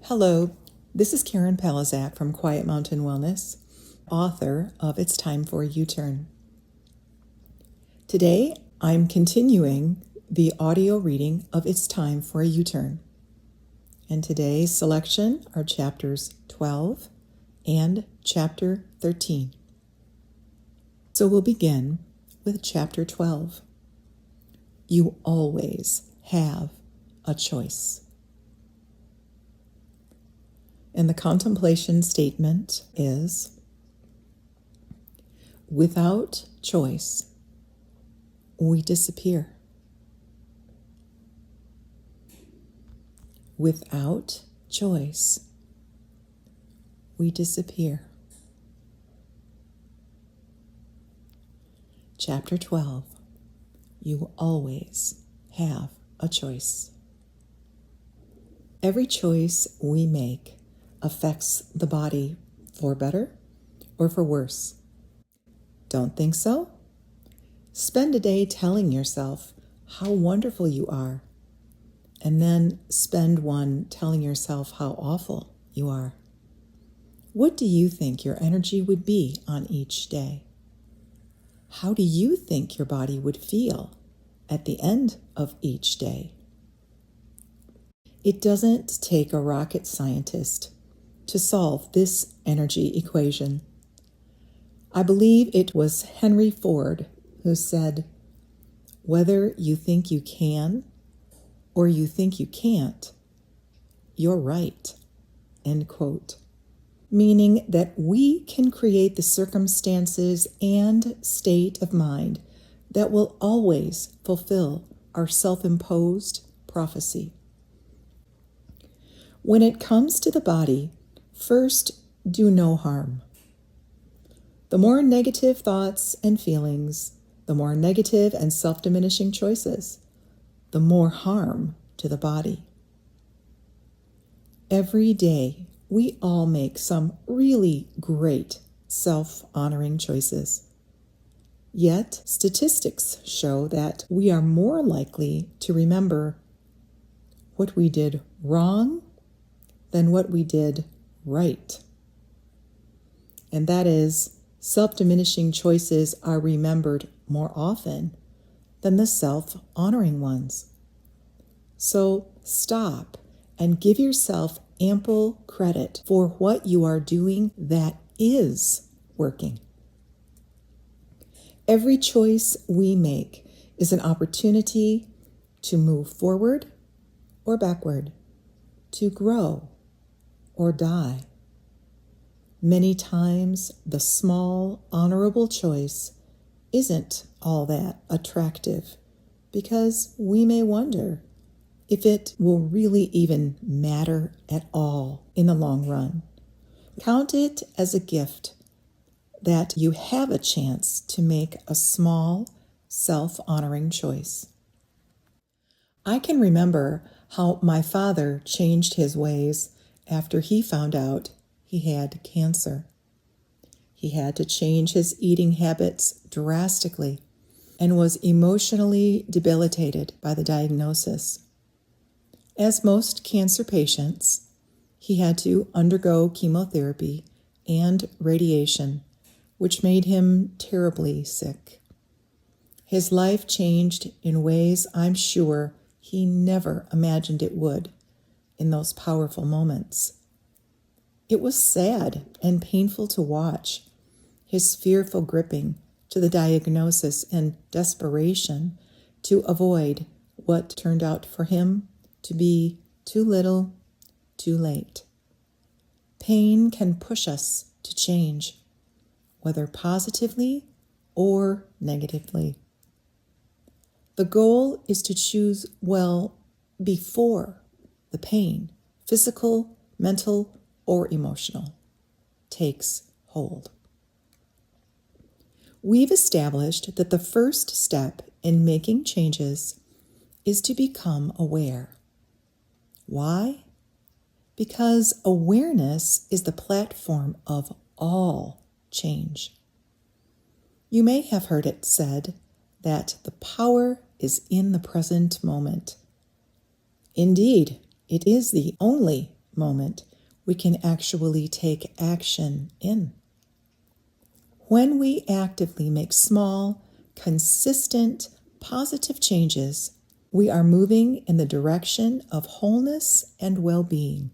Hello, this is Karen Palazak from Quiet Mountain Wellness, author of It's Time for a U-Turn. Today, I'm continuing the audio reading of It's Time for a U-Turn. And today's selection are chapters 12 and chapter 13. So we'll begin with chapter 12. You always have a choice. And the contemplation statement is, without choice, we disappear. Without choice, we disappear. Chapter 12. You always have a choice. Every choice we make affects the body for better or for worse. Don't think so? Spend a day telling yourself how wonderful you are, and then spend one telling yourself how awful you are. What do you think your energy would be on each day? How do you think your body would feel at the end of each day? It doesn't take a rocket scientist to solve this energy equation. I believe it was Henry Ford who said, whether you think you can or you think you can't, you're right, end quote. Meaning that we can create the circumstances and state of mind that will always fulfill our self-imposed prophecy. When it comes to the body, first, do no harm. The more negative thoughts and feelings, the more negative and self-diminishing choices, the more harm to the body. Every day, we all make some really great self-honoring choices. Yet, statistics show that we are more likely to remember what we did wrong than what we did right. And that is, self-diminishing choices are remembered more often than the self-honoring ones. So stop and give yourself ample credit for what you are doing that is working. Every choice we make is an opportunity to move forward or backward, to grow or die. Many times, the small, honorable choice isn't all that attractive because we may wonder if it will really even matter at all in the long run. Count it as a gift that you have a chance to make a small, self-honoring choice. I can remember how my father changed his ways after he found out he had cancer. He had to change his eating habits drastically and was emotionally debilitated by the diagnosis. As most cancer patients, he had to undergo chemotherapy and radiation, which made him terribly sick. His life changed in ways I'm sure he never imagined it would in those powerful moments. It was sad and painful to watch, his fearful gripping to the diagnosis and desperation to avoid what turned out for him to be too little, too late. Pain can push us to change, whether positively or negatively. The goal is to choose well before the pain, physical, mental, or emotional, takes hold. We've established that the first step in making changes is to become aware. Why? Because awareness is the platform of all change. You may have heard it said that the power is in the present moment. Indeed, it is the only moment we can actually take action in. When we actively make small, consistent, positive changes, we are moving in the direction of wholeness and well-being.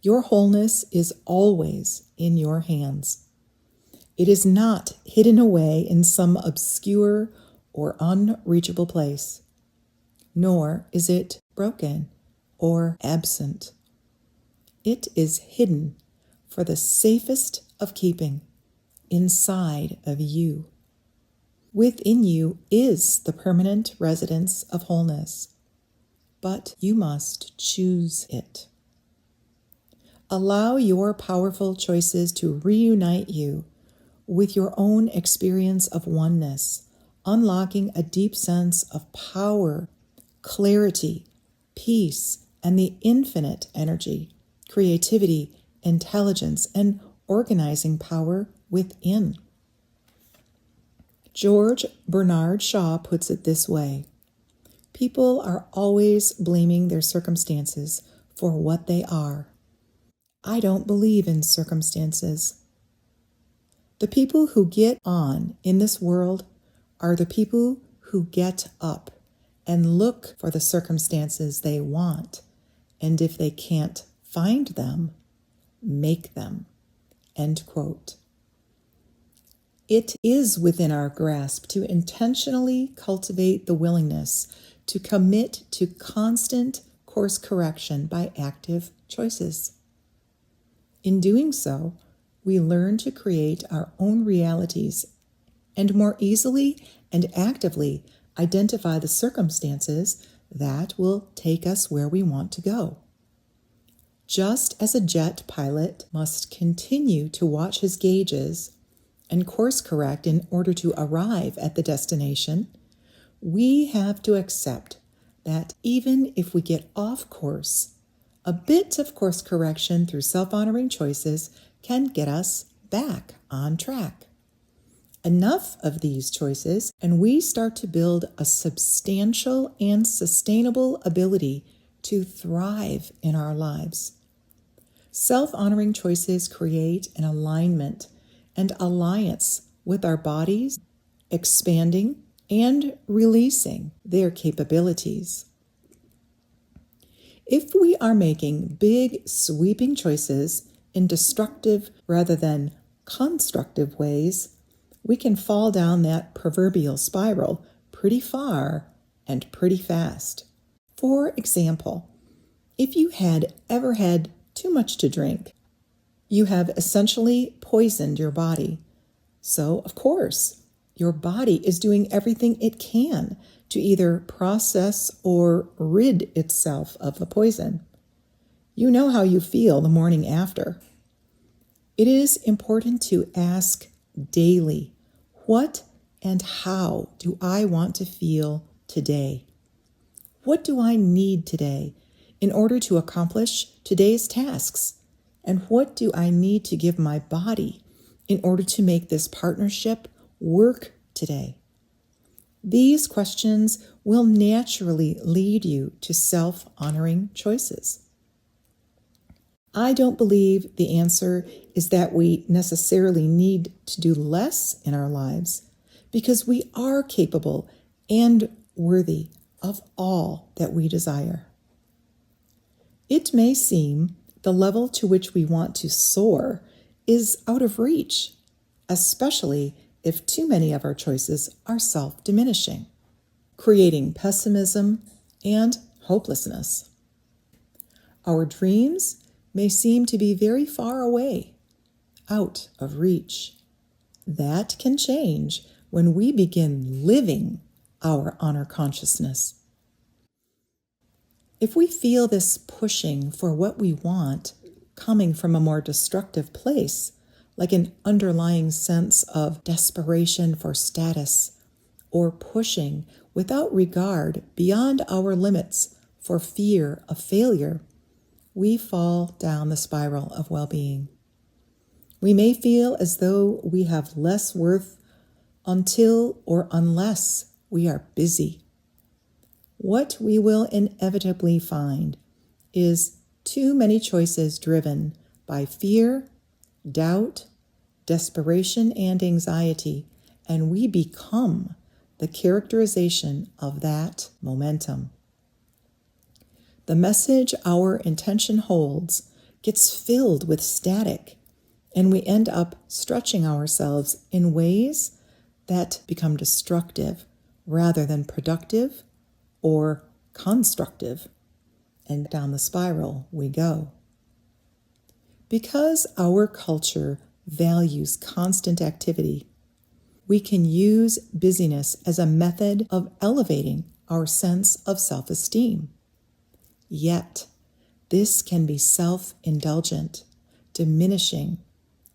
Your wholeness is always in your hands. It is not hidden away in some obscure or unreachable place, nor is it broken or absent. It is hidden for the safest of keeping inside of you. Within you is the permanent residence of wholeness, but you must choose it. Allow your powerful choices to reunite you with your own experience of oneness, unlocking a deep sense of power, clarity, peace, and the infinite energy, creativity, intelligence, and organizing power within. George Bernard Shaw puts it this way: people are always blaming their circumstances for what they are. I don't believe in circumstances. The people who get on in this world are the people who get up and look for the circumstances they want, and if they can't find them, make them. End quote. It is within our grasp to intentionally cultivate the willingness to commit to constant course correction by active choices. In doing so, we learn to create our own realities and more easily and actively identify the circumstances that will take us where we want to go. Just as a jet pilot must continue to watch his gauges and course correct in order to arrive at the destination, we have to accept that even if we get off course, a bit of course correction through self-honoring choices can get us back on track. Enough of these choices, and we start to build a substantial and sustainable ability to thrive in our lives. Self-honoring choices create an alignment and alliance with our bodies, expanding and releasing their capabilities. If we are making big, sweeping choices in destructive rather than constructive ways, we can fall down that proverbial spiral pretty far and pretty fast. For example, if you had ever had too much to drink, you have essentially poisoned your body. So, of course, your body is doing everything it can to either process or rid itself of the poison. You know how you feel the morning after. It is important to ask daily, what and how do I want to feel today? What do I need today in order to accomplish today's tasks? And what do I need to give my body in order to make this partnership work today? These questions will naturally lead you to self-honoring choices. I don't believe the answer is that we necessarily need to do less in our lives, because we are capable and worthy of all that we desire. It may seem the level to which we want to soar is out of reach, especially if too many of our choices are self-diminishing, creating pessimism and hopelessness. Our dreams may seem to be very far away, out of reach. That can change when we begin living our honor consciousness. If we feel this pushing for what we want coming from a more destructive place, like an underlying sense of desperation for status, or pushing without regard beyond our limits for fear of failure, we fall down the spiral of well-being. We may feel as though we have less worth until or unless we are busy. What we will inevitably find is Too many choices driven by fear, doubt, desperation, and anxiety, and we become the characterization of that momentum. The message our intention holds gets filled with static, and we end up stretching ourselves in ways that become destructive rather than productive or constructive. And down the spiral we go. Because our culture values constant activity, we can use busyness as a method of elevating our sense of self-esteem. Yet, this can be self-indulgent, diminishing,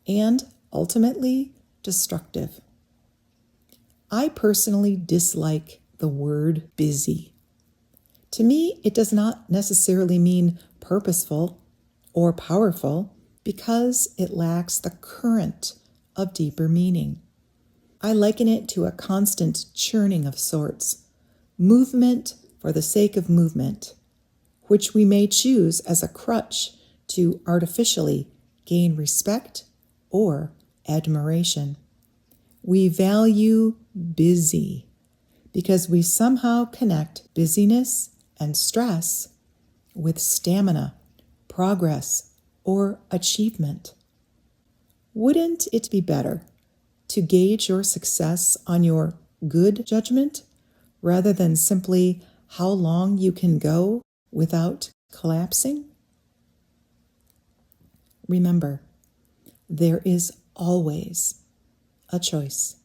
and ultimately destructive. I personally dislike the word busy. To me, it does not necessarily mean purposeful or powerful because it lacks the current of deeper meaning. I liken it to a constant churning of sorts, movement for the sake of movement, which we may choose as a crutch to artificially gain respect or admiration. We value busy because we somehow connect busyness and stress with stamina, progress, or achievement. Wouldn't it be better to gauge your success on your good judgment rather than simply how long you can go without collapsing? Remember, there is always a choice.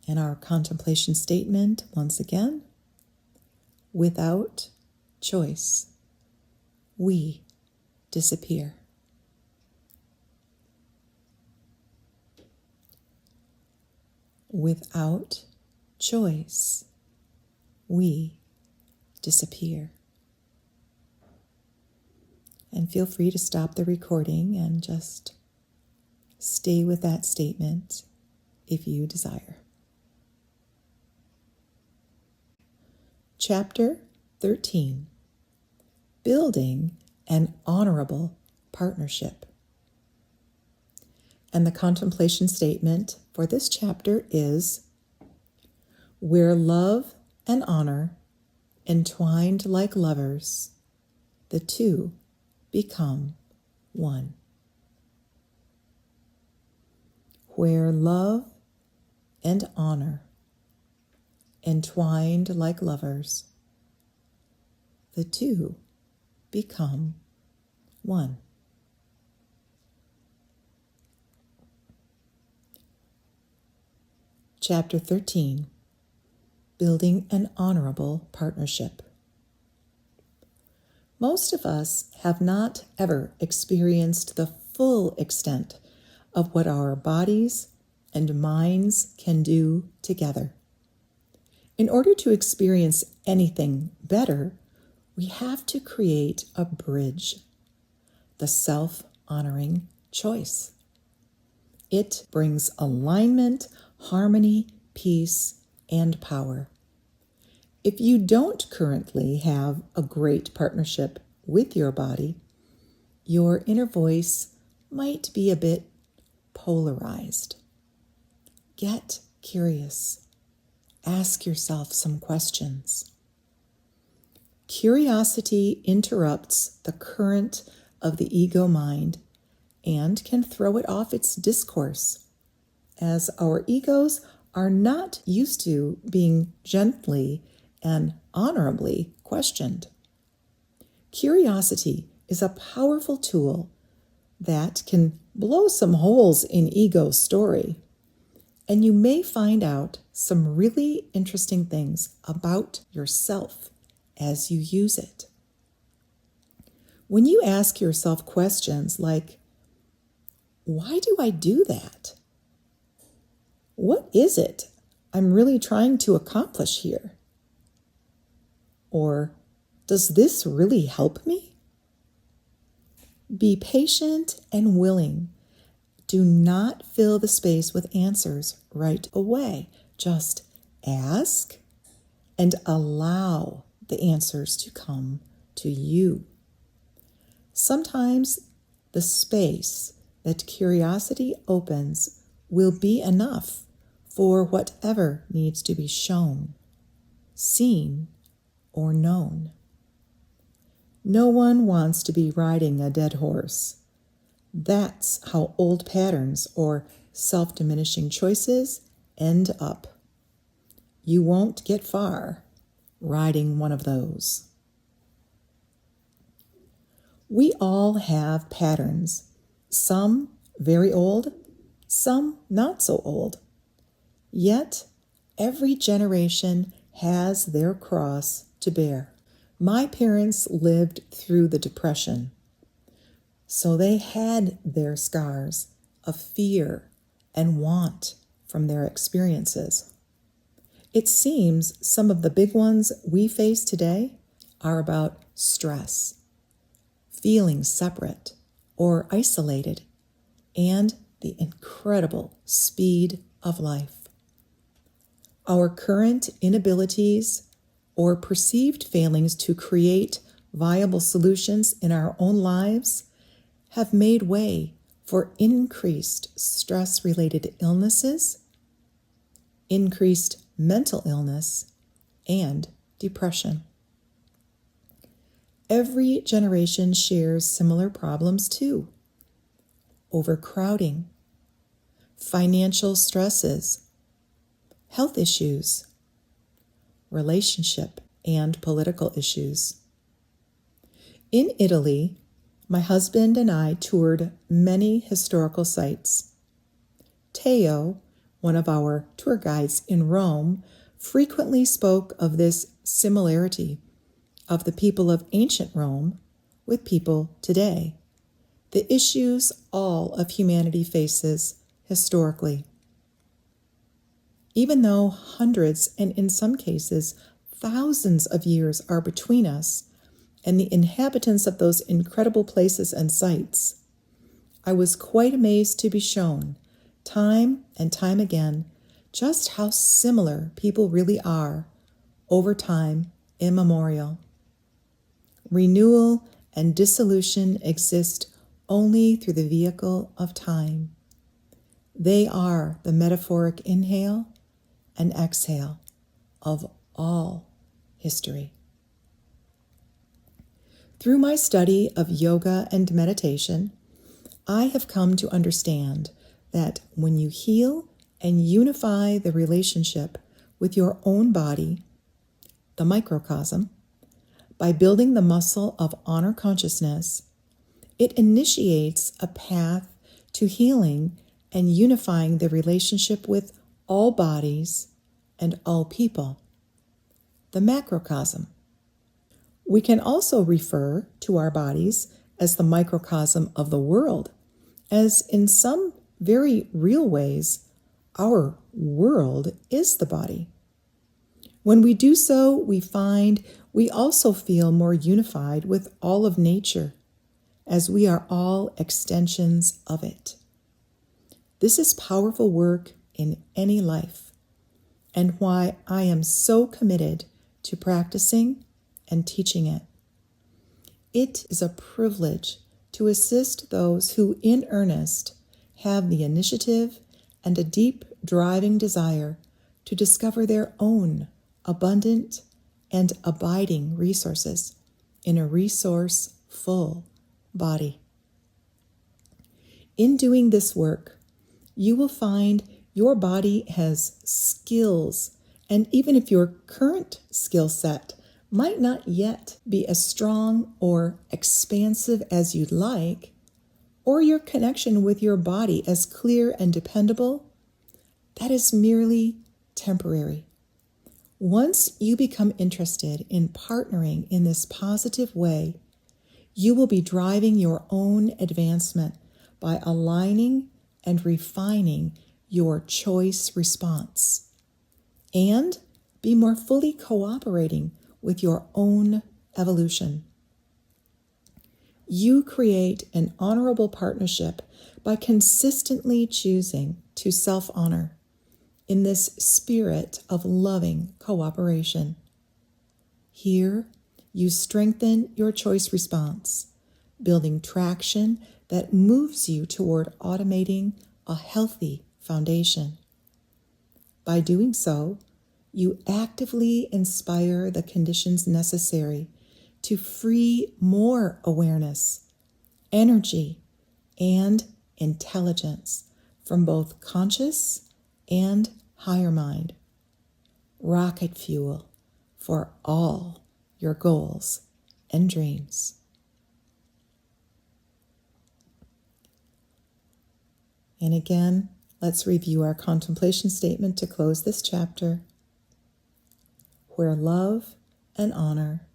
And our contemplation statement, once again, without choice, we disappear. Without choice, we disappear. And feel free to stop the recording and just stay with that statement if you desire. Chapter 13, Building an Honorable Partnership. And the contemplation statement for this chapter is, where love and honor entwined like lovers, the two become one. Where love and honor entwined like lovers, the two become one. Chapter 13, Building an Honorable Partnership. Most of us have not ever experienced the full extent of what our bodies and minds can do together. In order to experience anything better, we have to create a bridge, the self-honoring choice. It brings alignment, harmony, peace, and power. If you don't currently have a great partnership with your body, your inner voice might be a bit polarized. Get curious. Ask yourself some questions. Curiosity interrupts the current of the ego mind and can throw it off its discourse, as our egos are not used to being gently and honorably questioned. Curiosity is a powerful tool that can blow some holes in ego's story, and you may find out some really interesting things about yourself as you use it. When you ask yourself questions like, why do I do that? What is it I'm really trying to accomplish here? Or, does this really help me? Be patient and willing. Do not fill the space with answers right away. Just ask and allow the answers to come to you. Sometimes the space that curiosity opens will be enough for whatever needs to be shown, seen, or known. No one wants to be riding a dead horse. That's how old patterns or self-diminishing choices end up. You won't get far riding one of those. We all have patterns, some very old, some not so old. Yet, every generation has their cross to bear. My parents lived through the Depression, so they had their scars of fear and want from their experiences. It seems some of the big ones we face today are about stress, feeling separate or isolated, and the incredible speed of life. Our current inabilities or perceived failings to create viable solutions in our own lives have made way for increased stress-related illnesses, increased mental illness, and depression. Every generation shares similar problems too. Overcrowding, financial stresses, health issues, relationship and political issues. In Italy, my husband and I toured many historical sites. Teo, one of our tour guides in Rome, frequently spoke of this similarity of the people of ancient Rome with people today, the issues all of humanity faces historically. Even though hundreds and in some cases thousands of years are between us and the inhabitants of those incredible places and sites, I was quite amazed to be shown, time and time again, just how similar people really are over time immemorial. Renewal and dissolution exist only through the vehicle of time. They are the metaphoric inhale and exhale of all history. Through my study of yoga and meditation, I have come to understand that when you heal and unify the relationship with your own body, the microcosm, by building the muscle of honor consciousness, it initiates a path to healing and unifying the relationship with all bodies and all people, the macrocosm. We can also refer to our bodies as the microcosm of the world, as in some very real ways, our world is the body. When we do so, we find we also feel more unified with all of nature, as we are all extensions of it. This is powerful work in any life, and why I am so committed to practicing and teaching it. It is a privilege to assist those who in earnest have the initiative and a deep driving desire to discover their own abundant and abiding resources in a resource-full body. In doing this work, you will find your body has skills, and even if your current skill set might not yet be as strong or expansive as you'd like, or your connection with your body as clear and dependable, that is merely temporary. Once you become interested in partnering in this positive way, you will be driving your own advancement by aligning and refining your choice response, and be more fully cooperating with your own evolution. You create an honorable partnership by consistently choosing to self-honor in this spirit of loving cooperation. Here, you strengthen your choice response, building traction that moves you toward automating a healthy foundation. By doing so, you actively inspire the conditions necessary to free more awareness, energy, and intelligence from both conscious and higher mind. Rocket fuel for all your goals and dreams. And again, let's review our contemplation statement to close this chapter. Where love and honor,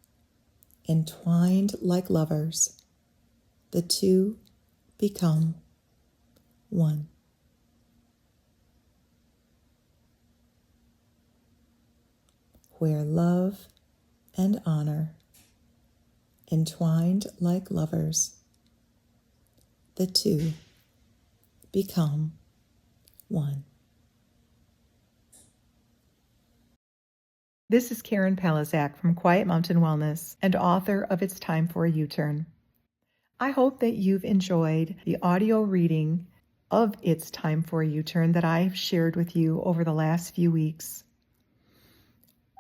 entwined like lovers, the two become one. Where love and honor, entwined like lovers, the two become one. This is Karen Palizak from Quiet Mountain Wellness and author of It's Time for a U-Turn. I hope that you've enjoyed the audio reading of It's Time for a U-Turn that I've shared with you over the last few weeks.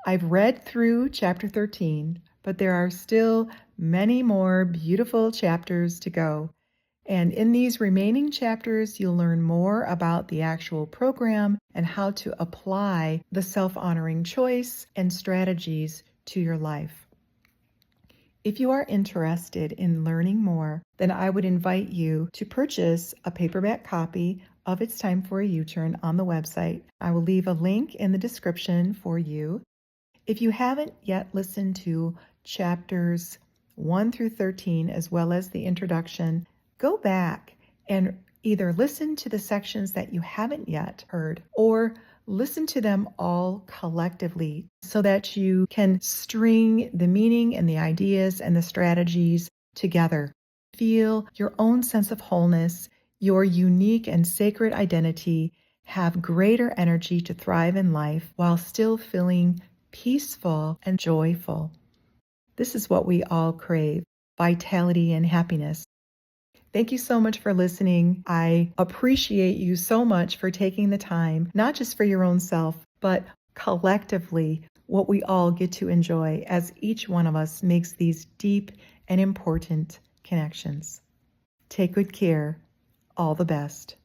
I've read through chapter 13, but there are still many more beautiful chapters to go. And in these remaining chapters, you'll learn more about the actual program and how to apply the self-honoring choice and strategies to your life. If you are interested in learning more, then I would invite you to purchase a paperback copy of It's Time for a U-Turn on the website. I will leave a link in the description for you. If you haven't yet listened to chapters 1 through 13, as well as the introduction, go back and either listen to the sections that you haven't yet heard or listen to them all collectively so that you can string the meaning and the ideas and the strategies together. Feel your own sense of wholeness, your unique and sacred identity, have greater energy to thrive in life while still feeling peaceful and joyful. This is what we all crave, vitality and happiness. Thank you so much for listening. I appreciate you so much for taking the time, not just for your own self, but collectively, what we all get to enjoy as each one of us makes these deep and important connections. Take good care. All the best.